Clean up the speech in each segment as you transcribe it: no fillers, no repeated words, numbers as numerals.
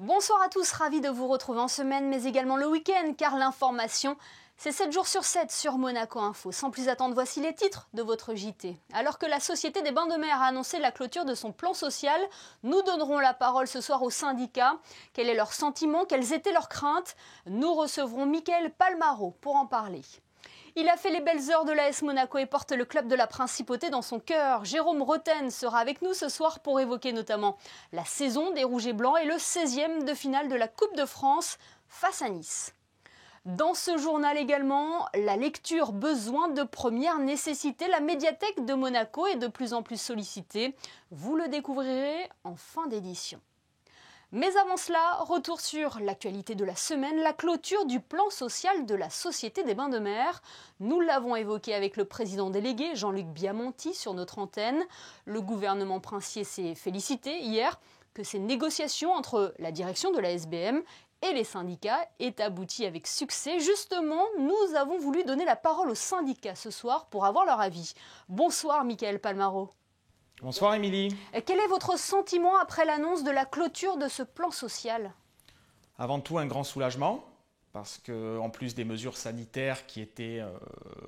Bonsoir à tous, ravi de vous retrouver en semaine, mais également le week-end, car l'information, c'est 7 jours sur 7 sur Monaco Info. Sans plus attendre, voici les titres de votre JT. Alors que la Société des Bains de Mer a annoncé la clôture de son plan social, nous donnerons la parole ce soir aux syndicats. Quel est leur sentiment? Quelles étaient leurs craintes? Nous recevrons Mickaël Palmaro pour en parler. Il a fait les belles heures de l'AS Monaco et porte le club de la Principauté dans son cœur. Jérôme Roten sera avec nous ce soir pour évoquer notamment la saison des Rouges et Blancs et le 16e de finale de la Coupe de France face à Nice. Dans ce journal également, la lecture besoin de première nécessité. La médiathèque de Monaco est de plus en plus sollicitée. Vous le découvrirez en fin d'édition. Mais avant cela, retour sur l'actualité de la semaine, la clôture du plan social de la Société des Bains de Mer. Nous l'avons évoqué avec le président délégué Jean-Luc Biamonti sur notre antenne. Le gouvernement princier s'est félicité hier que ces négociations entre la direction de la SBM et les syndicats aient abouti avec succès. Justement, nous avons voulu donner la parole aux syndicats ce soir pour avoir leur avis. Bonsoir Mickaël Palmaro. Bonsoir Émilie. Quel est votre sentiment après l'annonce de la clôture de ce plan social? Avant tout, un grand soulagement, parce qu'en plus des mesures sanitaires qui étaient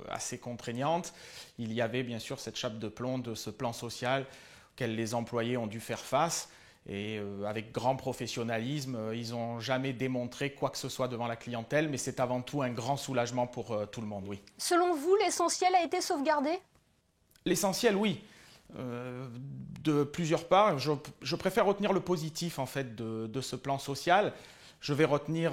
assez contraignantes, il y avait bien sûr cette chape de plomb de ce plan social auquel les employés ont dû faire face. Et avec grand professionnalisme, ils n'ont jamais démontré quoi que ce soit devant la clientèle, mais c'est avant tout un grand soulagement pour tout le monde, oui. Selon vous, l'essentiel a été sauvegardé? L'essentiel, oui. De plusieurs parts, je préfère retenir le positif en fait de ce plan social. Je vais retenir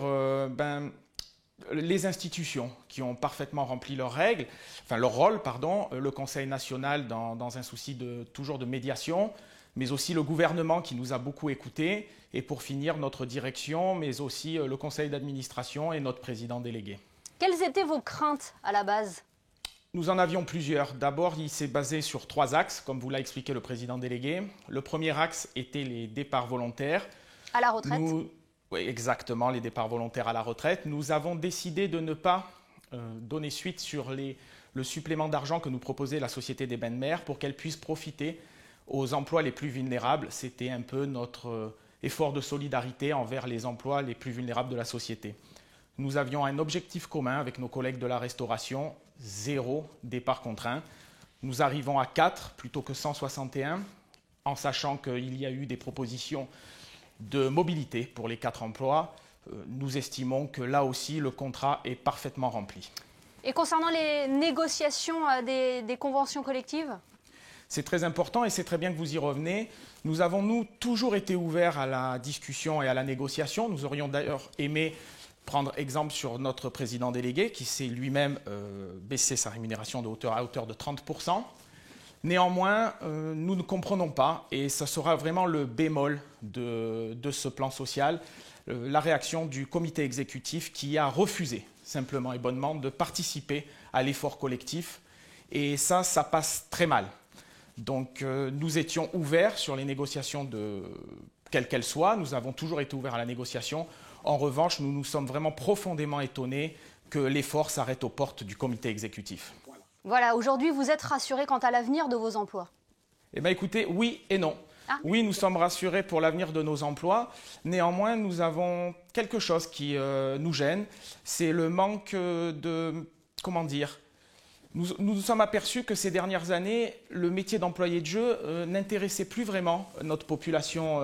les institutions qui ont parfaitement rempli leur rôle, le Conseil national dans un souci toujours de médiation, mais aussi le gouvernement qui nous a beaucoup écoutés, et pour finir notre direction, mais aussi le conseil d'administration et notre président délégué. Quelles étaient vos craintes à la base? Nous en avions plusieurs. D'abord, il s'est basé sur 3 axes, comme vous l'a expliqué le président délégué. Le premier axe était les départs volontaires. À la retraite? Oui, exactement, les départs volontaires à la retraite. Nous avons décidé de ne pas donner suite sur le supplément d'argent que nous proposait la Société des Bains de Mer pour qu'elle puisse profiter aux emplois les plus vulnérables. C'était un peu notre effort de solidarité envers les emplois les plus vulnérables de la société. Nous avions un objectif commun avec nos collègues de la restauration, 0 départ contraint. Nous arrivons à 4 plutôt que 161, en sachant qu'il y a eu des propositions de mobilité pour les 4 emplois. Nous estimons que là aussi, le contrat est parfaitement rempli. Et concernant les négociations des conventions collectives? C'est très important et c'est très bien que vous y revenez. Nous avons, nous, toujours été ouverts à la discussion et à la négociation. Nous aurions d'ailleurs aimé prendre exemple sur notre président délégué qui s'est lui-même baissé sa rémunération à hauteur de 30%. Néanmoins, nous ne comprenons pas, et ce sera vraiment le bémol de ce plan social, la réaction du comité exécutif qui a refusé simplement et bonnement de participer à l'effort collectif. Et ça passe très mal. Donc nous étions ouverts sur les négociations quelles qu'elles soient. Nous avons toujours été ouverts à la négociation. En revanche, nous nous sommes vraiment profondément étonnés que l'effort s'arrête aux portes du comité exécutif. Voilà, aujourd'hui, vous êtes rassurés quant à l'avenir de vos emplois? Eh bien, écoutez, oui et non. Oui, nous sommes rassurés pour l'avenir de nos emplois. Néanmoins, nous avons quelque chose qui nous gêne. C'est le manque comment dire, nous sommes aperçus que ces dernières années, le métier d'employé de jeu n'intéressait plus vraiment notre population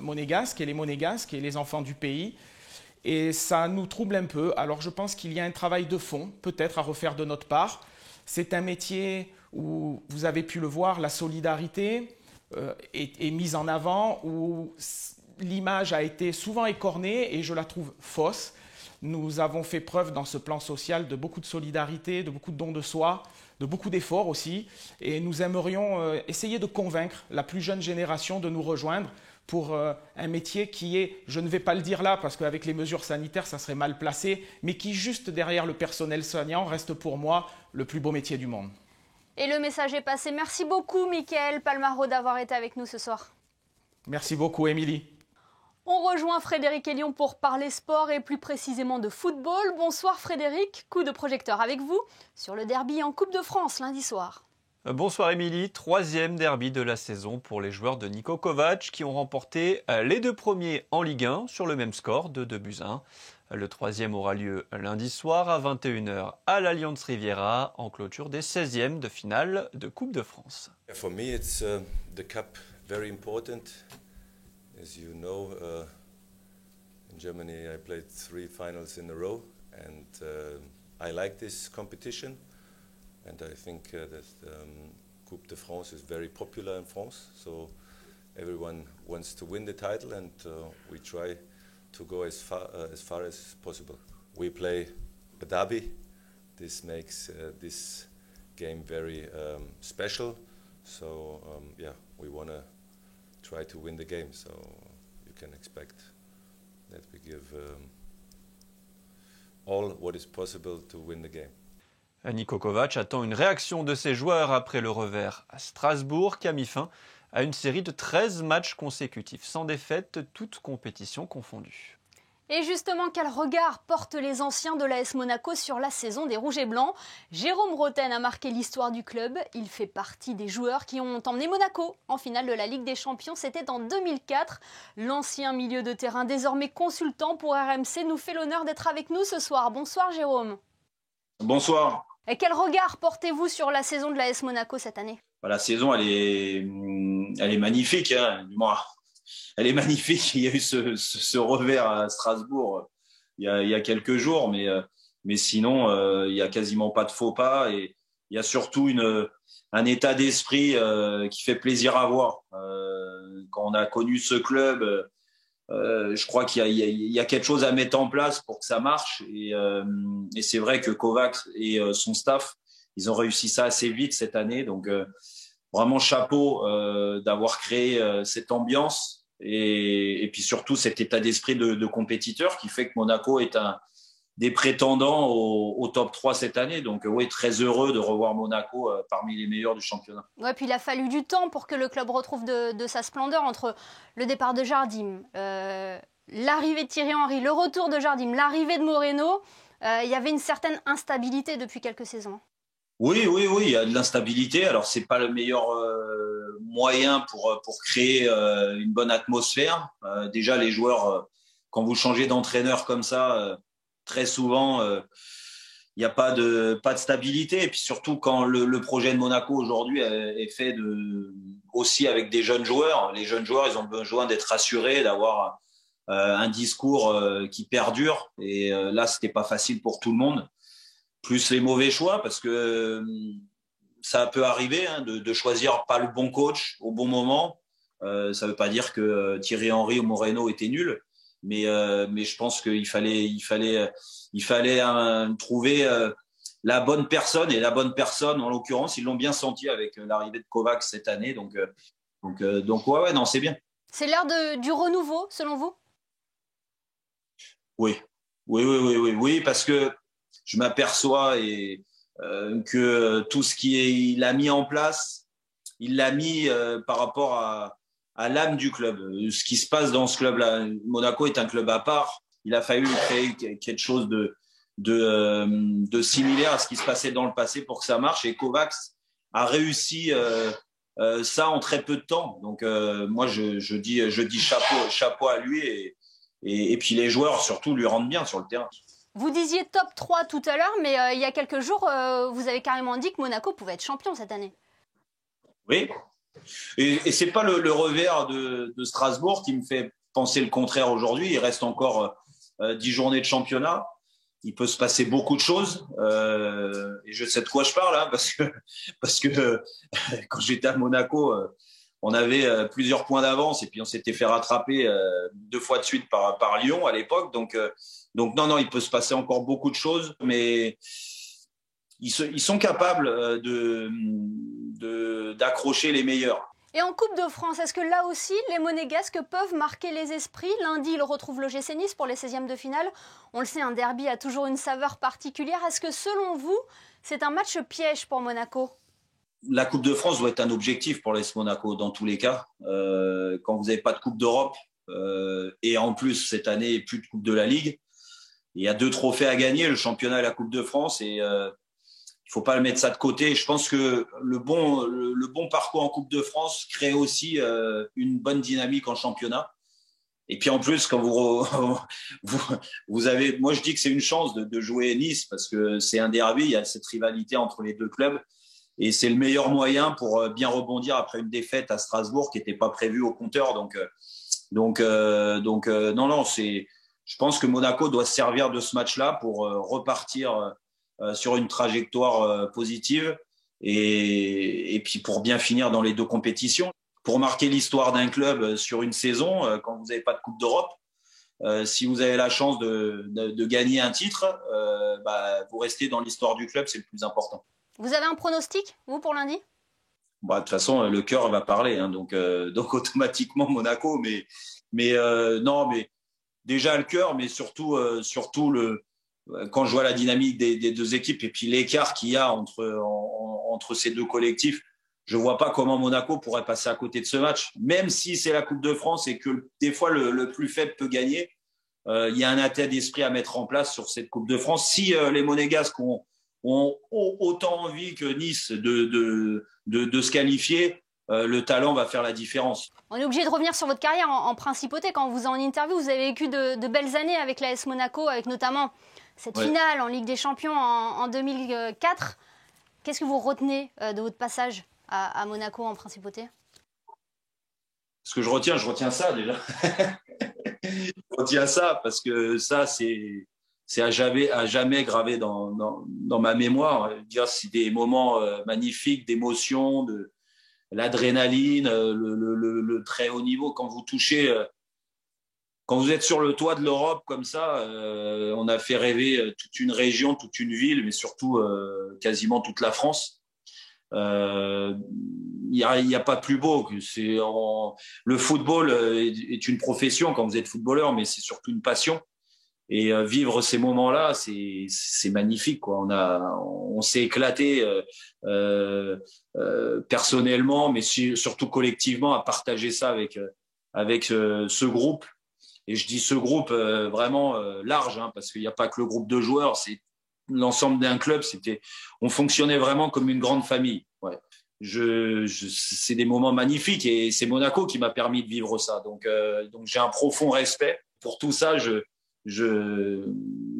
monégasque et les monégasques et les enfants du pays. Et ça nous trouble un peu. Alors je pense qu'il y a un travail de fond, peut-être à refaire de notre part. C'est un métier où, vous avez pu le voir, la solidarité est mise en avant, où l'image a été souvent écornée et je la trouve fausse. Nous avons fait preuve dans ce plan social de beaucoup de solidarité, de beaucoup de dons de soi, de beaucoup d'efforts aussi. Et nous aimerions essayer de convaincre la plus jeune génération de nous rejoindre pour un métier qui est, je ne vais pas le dire là parce qu'avec les mesures sanitaires ça serait mal placé, mais qui juste derrière le personnel soignant reste pour moi le plus beau métier du monde. Et le message est passé. Merci beaucoup Mickaël Palmaro d'avoir été avec nous ce soir. Merci beaucoup Émilie. On rejoint Frédéric Elion pour parler sport et plus précisément de football. Bonsoir Frédéric, coup de projecteur avec vous sur le derby en Coupe de France lundi soir. Bonsoir Émilie, troisième derby de la saison pour les joueurs de Niko Kovac qui ont remporté les 2 premiers en Ligue 1 sur le même score de 2-1. Le troisième aura lieu lundi soir à 21h à l'Allianz Riviera en clôture des 16e de finale de Coupe de France. For me it's the cup very important. As you know, in Germany I played 3 finals in a row and I like this competition. And I think that Coupe de France is very popular in France, so everyone wants to win the title, and we try to go as far as possible. We play a derby. This makes this game very special. So yeah, we want to try to win the game. So you can expect that we give all what is possible to win the game. Niko Kovac attend une réaction de ses joueurs après le revers à Strasbourg qui a mis fin à une série de 13 matchs consécutifs sans défaite, toutes compétitions confondues. Et justement, quel regard portent les anciens de l'AS Monaco sur la saison des Rouges et Blancs? Jérôme Roten a marqué l'histoire du club. Il fait partie des joueurs qui ont emmené Monaco en finale de la Ligue des Champions. C'était en 2004. L'ancien milieu de terrain, désormais consultant pour RMC, nous fait l'honneur d'être avec nous ce soir. Bonsoir Jérôme. Bonsoir. Et quel regard portez-vous sur la saison de l'AS Monaco cette année? La saison, elle est magnifique. Hein. Elle est magnifique. Il y a eu ce revers à Strasbourg il y a quelques jours, mais sinon, il n'y a quasiment pas de faux pas. Et il y a surtout un état d'esprit qui fait plaisir à voir. Quand on a connu ce club, je crois qu'il y a quelque chose à mettre en place pour que ça marche. Et c'est vrai que Kovac et son staff, ils ont réussi ça assez vite cette année. Donc, vraiment chapeau d'avoir créé cette ambiance et puis surtout cet état d'esprit de compétiteur qui fait que Monaco est des prétendants au top 3 cette année. Donc oui, très heureux de revoir Monaco parmi les meilleurs du championnat. Ouais, puis il a fallu du temps pour que le club retrouve de sa splendeur entre le départ de Jardim, l'arrivée de Thierry Henry, le retour de Jardim, l'arrivée de Moreno. Il y avait une certaine instabilité depuis quelques saisons. Oui, il y a de l'instabilité. Alors, c'est pas le meilleur moyen pour créer une bonne atmosphère. Déjà, les joueurs, quand vous changez d'entraîneur comme ça, très souvent, il n'y a pas de stabilité. Et puis surtout, quand le projet de Monaco aujourd'hui est fait aussi avec des jeunes joueurs. Les jeunes joueurs, ils ont besoin d'être rassurés, d'avoir un discours qui perdure. Et là, c'était pas facile pour tout le monde. Plus les mauvais choix, parce que ça peut arriver de choisir pas le bon coach au bon moment. Ça ne veut pas dire que Thierry Henry ou Moreno étaient nuls, mais je pense qu'il fallait trouver la bonne personne, et la bonne personne, en l'occurrence, ils l'ont bien senti avec l'arrivée de Kovac cette année. Donc ouais, non, c'est bien. C'est l'heure du renouveau, selon vous? Oui, parce que je m'aperçois que tout ce qu'il a mis en place, il l'a mis par rapport à l'âme du club. Ce qui se passe dans ce club-là, Monaco est un club à part. Il a fallu créer quelque chose de similaire à ce qui se passait dans le passé pour que ça marche. Et Kovac a réussi ça en très peu de temps. Donc moi, je dis chapeau à lui et puis les joueurs surtout lui rendent bien sur le terrain. Vous disiez top 3 tout à l'heure, mais il y a quelques jours, vous avez carrément dit que Monaco pouvait être champion cette année. Oui, et ce n'est pas le revers de Strasbourg qui me fait penser le contraire aujourd'hui. Il reste encore 10 journées de championnat. Il peut se passer beaucoup de choses. Et je sais de quoi je parle, hein, parce que quand j'étais à Monaco, on avait plusieurs points d'avance et puis on s'était fait rattraper 2 fois de suite par Lyon à l'époque. Donc non, il peut se passer encore beaucoup de choses, mais ils sont capables d'accrocher les meilleurs. Et en Coupe de France, est-ce que là aussi, les Monégasques peuvent marquer les esprits? Lundi, ils retrouvent l'OGC Nice pour les 16e de finale. On le sait, un derby a toujours une saveur particulière. Est-ce que selon vous, c'est un match piège pour Monaco? La Coupe de France doit être un objectif pour l'AS Monaco dans tous les cas. Quand vous n'avez pas de Coupe d'Europe et en plus cette année plus de Coupe de la Ligue, il y a 2 trophées à gagner, le championnat et la Coupe de France. Et faut pas le mettre ça de côté. Je pense que le bon parcours en Coupe de France crée aussi une bonne dynamique en championnat. Et puis en plus, quand vous avez, moi je dis que c'est une chance de jouer Nice parce que c'est un derby, il y a cette rivalité entre les deux clubs et c'est le meilleur moyen pour bien rebondir après une défaite à Strasbourg qui n'était pas prévue au compteur. Donc non, je pense que Monaco doit se servir de ce match-là pour repartir sur une trajectoire positive et puis pour bien finir dans les deux compétitions. Pour marquer l'histoire d'un club sur une saison, quand vous n'avez pas de Coupe d'Europe, si vous avez la chance de gagner un titre, vous restez dans l'histoire du club, c'est le plus important. Vous avez un pronostic, vous, pour lundi ? De toute façon, le cœur va parler, hein, donc automatiquement Monaco. Mais déjà le cœur, mais surtout quand je vois la dynamique des deux équipes et puis l'écart qu'il y a entre ces deux collectifs, je ne vois pas comment Monaco pourrait passer à côté de ce match. Même si c'est la Coupe de France et que des fois le plus faible peut gagner, il y a un état d'esprit à mettre en place sur cette Coupe de France. Si les Monégasques ont autant envie que Nice de se qualifier, le talent va faire la différence. On est obligé de revenir sur votre carrière en principauté. Quand vous êtes en interview, vous avez vécu de belles années avec l'AS Monaco, avec notamment cette finale en Ligue des Champions en 2004. Qu'est-ce que vous retenez de votre passage à Monaco en principauté ? Ce que je retiens ça déjà. Je retiens ça parce que ça, c'est à jamais gravé dans ma mémoire. C'est des moments magnifiques, d'émotion, de l'adrénaline, le très haut niveau. Quand vous touchez, quand vous êtes sur le toit de l'Europe comme ça, on a fait rêver toute une région, toute une ville, mais surtout quasiment toute la France. Il y a pas plus beau. Le football est une profession quand vous êtes footballeur, mais c'est surtout une passion. Et vivre ces moments-là, c'est magnifique, quoi. On s'est éclaté personnellement, mais surtout collectivement, à partager ça avec ce groupe. Et je dis ce groupe vraiment large, hein, parce qu'il n'y a pas que le groupe de joueurs, c'est l'ensemble d'un club. On fonctionnait vraiment comme une grande famille. Ouais. C'est des moments magnifiques et c'est Monaco qui m'a permis de vivre ça. Donc j'ai un profond respect pour tout ça.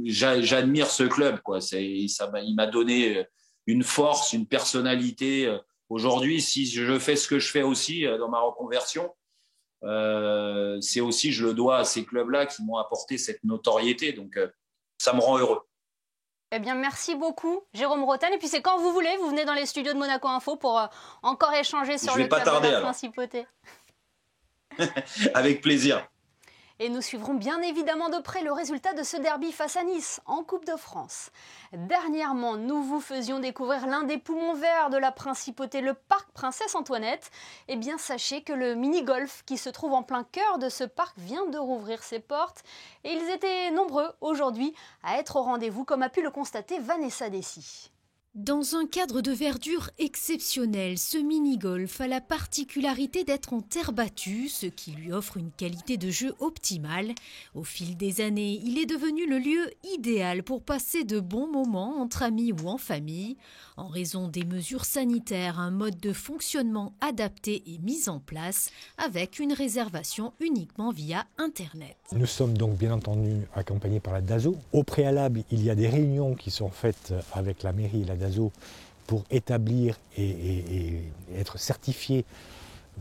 J'admire ce club, quoi. Il m'a donné une force, une personnalité. Aujourd'hui, si je fais ce que je fais aussi dans ma reconversion, c'est aussi, je le dois à ces clubs-là qui m'ont apporté cette notoriété. Donc, ça me rend heureux. Eh bien, merci beaucoup, Jérôme Roten. Et puis, c'est quand vous voulez, vous venez dans les studios de Monaco Info pour encore échanger sur le club de la principauté. Avec plaisir. Et nous suivrons bien évidemment de près le résultat de ce derby face à Nice en Coupe de France. Dernièrement, nous vous faisions découvrir l'un des poumons verts de la principauté, le parc Princesse Antoinette. Eh bien, sachez que le mini-golf qui se trouve en plein cœur de ce parc vient de rouvrir ses portes. Et ils étaient nombreux aujourd'hui à être au rendez-vous, comme a pu le constater Vanessa Dessy. Dans un cadre de verdure exceptionnel, ce mini-golf a la particularité d'être en terre battue, ce qui lui offre une qualité de jeu optimale. Au fil des années, il est devenu le lieu idéal pour passer de bons moments entre amis ou en famille. En raison des mesures sanitaires, un mode de fonctionnement adapté est mis en place avec une réservation uniquement via Internet. Nous sommes donc bien entendu accompagnés par la DASO. Au préalable, il y a des réunions qui sont faites avec la mairie et la DASO pour établir et être certifiés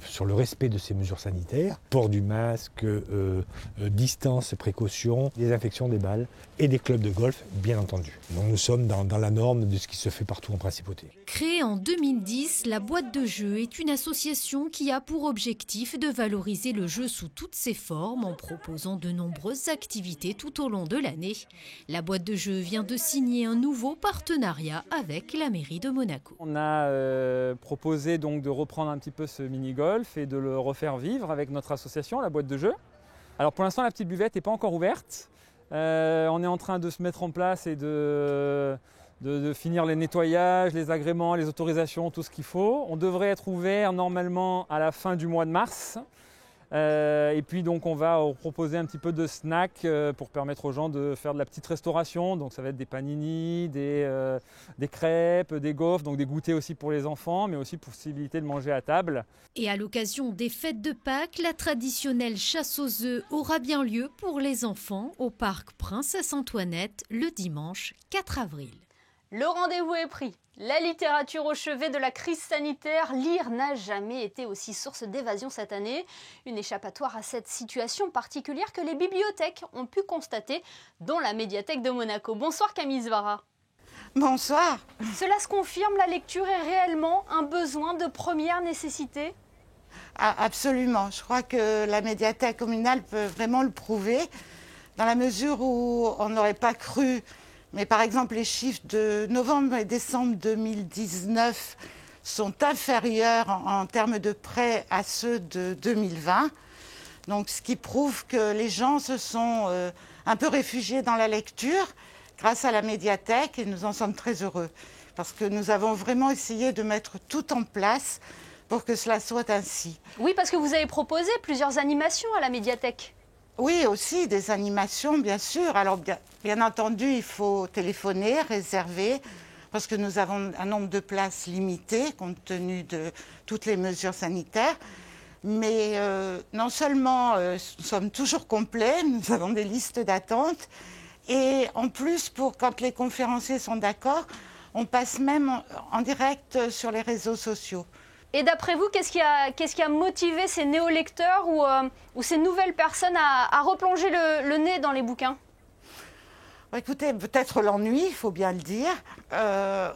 sur le respect de ces mesures sanitaires, port du masque, distance, précaution, désinfection des balles et des clubs de golf, bien entendu. Donc nous sommes dans la norme de ce qui se fait partout en principauté. Créée en 2010, la boîte de jeu est une association qui a pour objectif de valoriser le jeu sous toutes ses formes en proposant de nombreuses activités tout au long de l'année. La boîte de jeu vient de signer un nouveau partenariat avec la mairie de Monaco. On a proposé donc de reprendre un petit peu ce mini-golf et de le refaire vivre avec notre association, la boîte de jeu. Alors pour l'instant, la petite buvette n'est pas encore ouverte. On est en train de se mettre en place et de finir les nettoyages, les agréments, les autorisations, tout ce qu'il faut. On devrait être ouvert normalement à la fin du mois de mars. Et puis donc on va proposer un petit peu de snacks pour permettre aux gens de faire de la petite restauration. Donc ça va être des panini, des crêpes, des gaufres, donc des goûters aussi pour les enfants, mais aussi possibilité de manger à table. Et à l'occasion des fêtes de Pâques, la traditionnelle chasse aux œufs aura bien lieu pour les enfants au parc Princesse Antoinette le dimanche 4 avril. Le rendez-vous est pris. La littérature au chevet de la crise sanitaire, lire n'a jamais été aussi source d'évasion cette année. Une échappatoire à cette situation particulière que les bibliothèques ont pu constater, dont la médiathèque de Monaco. Bonsoir Camille Svara. Bonsoir. Cela se confirme, la lecture est réellement un besoin de première nécessité ? Ah, absolument. Je crois que la médiathèque communale peut vraiment le prouver, dans la mesure où on n'aurait pas cru. Mais par exemple, les chiffres de novembre et décembre 2019 sont inférieurs en termes de prêts à ceux de 2020. Donc, ce qui prouve que les gens se sont un peu réfugiés dans la lecture grâce à la médiathèque et nous en sommes très heureux. Parce que nous avons vraiment essayé de mettre tout en place pour que cela soit ainsi. Oui, parce que vous avez proposé plusieurs animations à la médiathèque. Oui, aussi des animations, bien sûr. Alors, bien entendu, il faut téléphoner, réserver, parce que nous avons un nombre de places limité, compte tenu de toutes les mesures sanitaires. Mais non seulement nous sommes toujours complets, nous avons des listes d'attente, et en plus, quand les conférenciers sont d'accord, on passe même en direct sur les réseaux sociaux. Et d'après vous, qu'est-ce qui a motivé ces néo-lecteurs ou ces nouvelles personnes à replonger le nez dans les bouquins ? Écoutez, peut-être l'ennui, il faut bien le dire.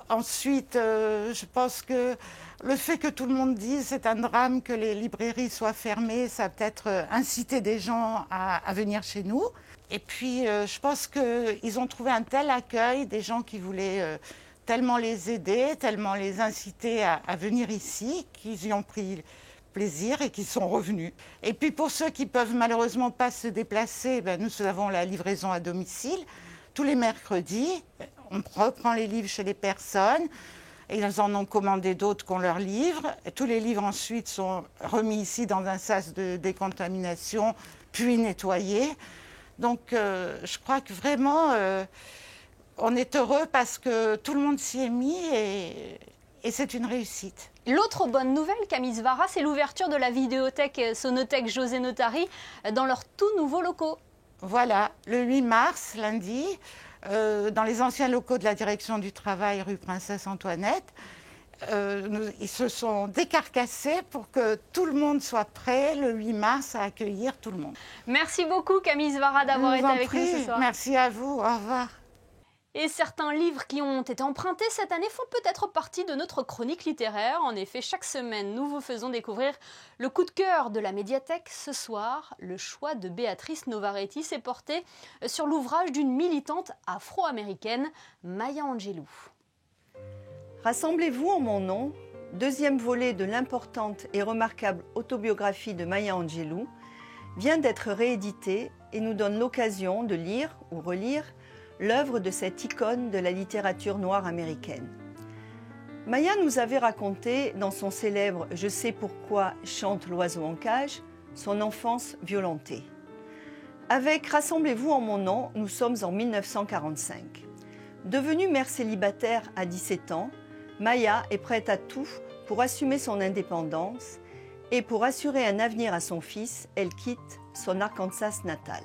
Ensuite, je pense que le fait que tout le monde dise c'est un drame que les librairies soient fermées, ça a peut-être incité des gens à venir chez nous. Et puis, je pense qu'ils ont trouvé un tel accueil, des gens qui voulaient tellement les aider, tellement les inciter à venir ici, qu'ils y ont pris plaisir et qu'ils sont revenus. Et puis pour ceux qui ne peuvent malheureusement pas se déplacer, nous avons la livraison à domicile. Tous les mercredis, on reprend les livres chez les personnes et ils en ont commandé d'autres qu'on leur livre. Et tous les livres ensuite sont remis ici dans un sas de décontamination, puis nettoyés. Donc je crois que vraiment... on est heureux parce que tout le monde s'y est mis et c'est une réussite. L'autre bonne nouvelle, Camille Svara, c'est l'ouverture de la vidéothèque Sonothèque José Notari dans leurs tout nouveaux locaux. Voilà, le 8 mars, lundi, dans les anciens locaux de la direction du travail rue Princesse Antoinette. Ils se sont décarcassés pour que tout le monde soit prêt le 8 mars à accueillir tout le monde. Merci beaucoup Camille Svara d'avoir été avec nous ce soir. Merci à vous, au revoir. Et certains livres qui ont été empruntés cette année font peut-être partie de notre chronique littéraire. En effet, chaque semaine, nous vous faisons découvrir le coup de cœur de la médiathèque. Ce soir, le choix de Béatrice Novaretti s'est porté sur l'ouvrage d'une militante afro-américaine, Maya Angelou. Rassemblez-vous en mon nom, deuxième volet de l'importante et remarquable autobiographie de Maya Angelou, vient d'être réédité et nous donne l'occasion de lire ou relire l'œuvre de cette icône de la littérature noire américaine. Maya nous avait raconté, dans son célèbre « Je sais pourquoi chante l'oiseau en cage », son enfance violentée. Avec « Rassemblez-vous en mon nom », nous sommes en 1945. Devenue mère célibataire à 17 ans, Maya est prête à tout pour assumer son indépendance et pour assurer un avenir à son fils, elle quitte son Arkansas natal.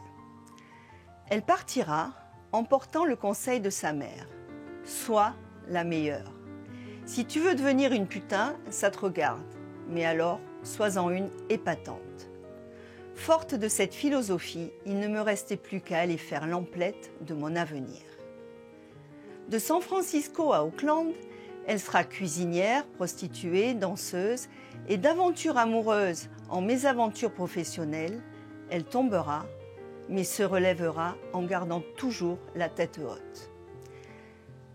Elle partira en portant le conseil de sa mère. Sois la meilleure. Si tu veux devenir une putain, ça te regarde. Mais alors, sois-en une épatante. Forte de cette philosophie, il ne me restait plus qu'à aller faire l'emplette de mon avenir. De San Francisco à Oakland, elle sera cuisinière, prostituée, danseuse et d'aventure amoureuse en mésaventure professionnelle, elle tombera mais se relèvera en gardant toujours la tête haute.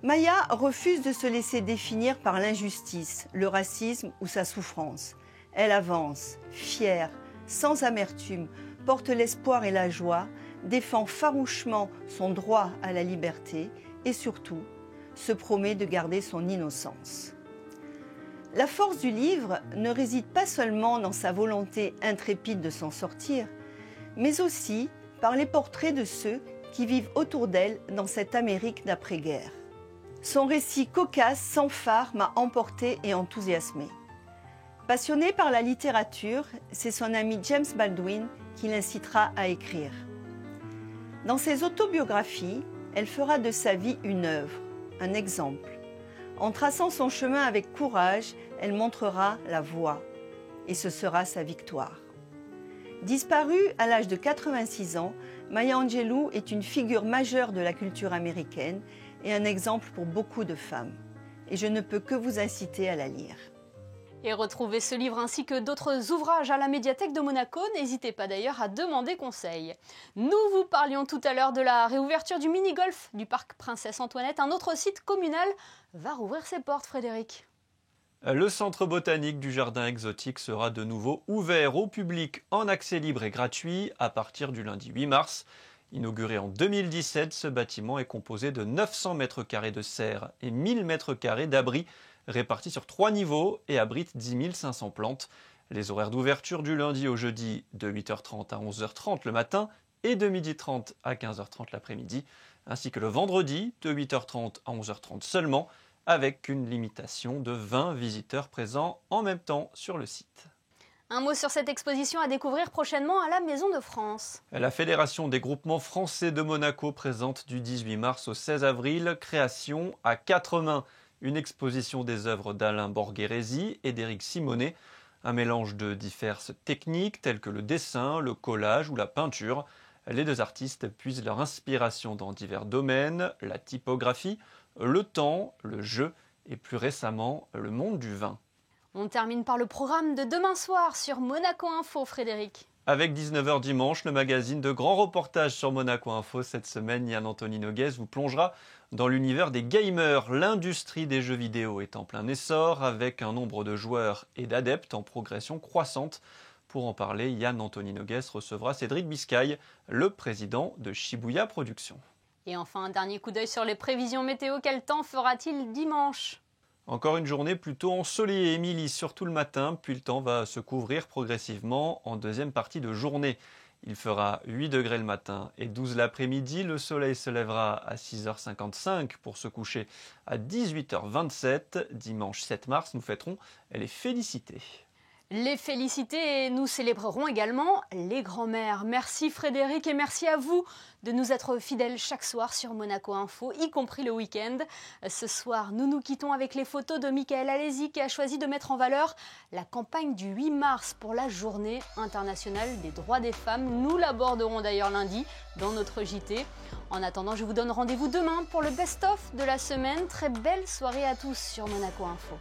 Maya refuse de se laisser définir par l'injustice, le racisme ou sa souffrance. Elle avance, fière, sans amertume, porte l'espoir et la joie, défend farouchement son droit à la liberté et surtout se promet de garder son innocence. La force du livre ne réside pas seulement dans sa volonté intrépide de s'en sortir, mais aussi par les portraits de ceux qui vivent autour d'elle dans cette Amérique d'après-guerre. Son récit cocasse, sans phare, m'a emporté et enthousiasmé. Passionné par la littérature, c'est son ami James Baldwin qui l'incitera à écrire. Dans ses autobiographies, elle fera de sa vie une œuvre, un exemple. En traçant son chemin avec courage, elle montrera la voie. Et ce sera sa victoire. Disparue à l'âge de 86 ans, Maya Angelou est une figure majeure de la culture américaine et un exemple pour beaucoup de femmes. Et je ne peux que vous inciter à la lire. Et retrouvez ce livre ainsi que d'autres ouvrages à la médiathèque de Monaco. N'hésitez pas d'ailleurs à demander conseil. Nous vous parlions tout à l'heure de la réouverture du mini-golf du parc Princesse Antoinette. Un autre site communal va rouvrir ses portes, Frédéric. Le centre botanique du jardin exotique sera de nouveau ouvert au public en accès libre et gratuit à partir du lundi 8 mars. Inauguré en 2017, ce bâtiment est composé de 900 mètres carrés de serre et 1000 mètres carrés d'abris répartis sur 3 niveaux et abrite 10 500 plantes. Les horaires d'ouverture du lundi au jeudi de 8h30 à 11h30 le matin et de 12h30 à 15h30 l'après-midi, ainsi que le vendredi de 8h30 à 11h30 seulement, avec une limitation de 20 visiteurs présents en même temps sur le site. Un mot sur cette exposition à découvrir prochainement à la Maison de France. La Fédération des groupements français de Monaco présente du 18 mars au 16 avril Création à 4 mains, une exposition des œuvres d'Alain Borghéresi et d'Éric Simonet, un mélange de diverses techniques telles que le dessin, le collage ou la peinture. Les deux artistes puisent leur inspiration dans divers domaines, la typographie, le temps, le jeu et plus récemment le monde du vin. On termine par le programme de demain soir sur Monaco Info, Frédéric. Avec 19h dimanche, le magazine de grands reportages sur Monaco Info. Cette semaine, Yann Anthony Noguez vous plongera dans l'univers des gamers. L'industrie des jeux vidéo est en plein essor avec un nombre de joueurs et d'adeptes en progression croissante. Pour en parler, Yann Anthony Noguez recevra Cédric Biscay, le président de Shibuya Productions. Et enfin, un dernier coup d'œil sur les prévisions météo. Quel temps fera-t-il dimanche ? Encore une journée plutôt ensoleillée, Émilie, surtout le matin, puis le temps va se couvrir progressivement en deuxième partie de journée. Il fera 8 degrés le matin et 12 l'après-midi. Le soleil se lèvera à 6h55 pour se coucher à 18h27. Dimanche 7 mars, nous fêterons les félicités. Les félicités et nous célébrerons également les grands-mères. Merci Frédéric et merci à vous de nous être fidèles chaque soir sur Monaco Info, y compris le week-end. Ce soir, nous nous quittons avec les photos de Michael Alési qui a choisi de mettre en valeur la campagne du 8 mars pour la Journée internationale des droits des femmes. Nous l'aborderons d'ailleurs lundi dans notre JT. En attendant, je vous donne rendez-vous demain pour le best-of de la semaine. Très belle soirée à tous sur Monaco Info.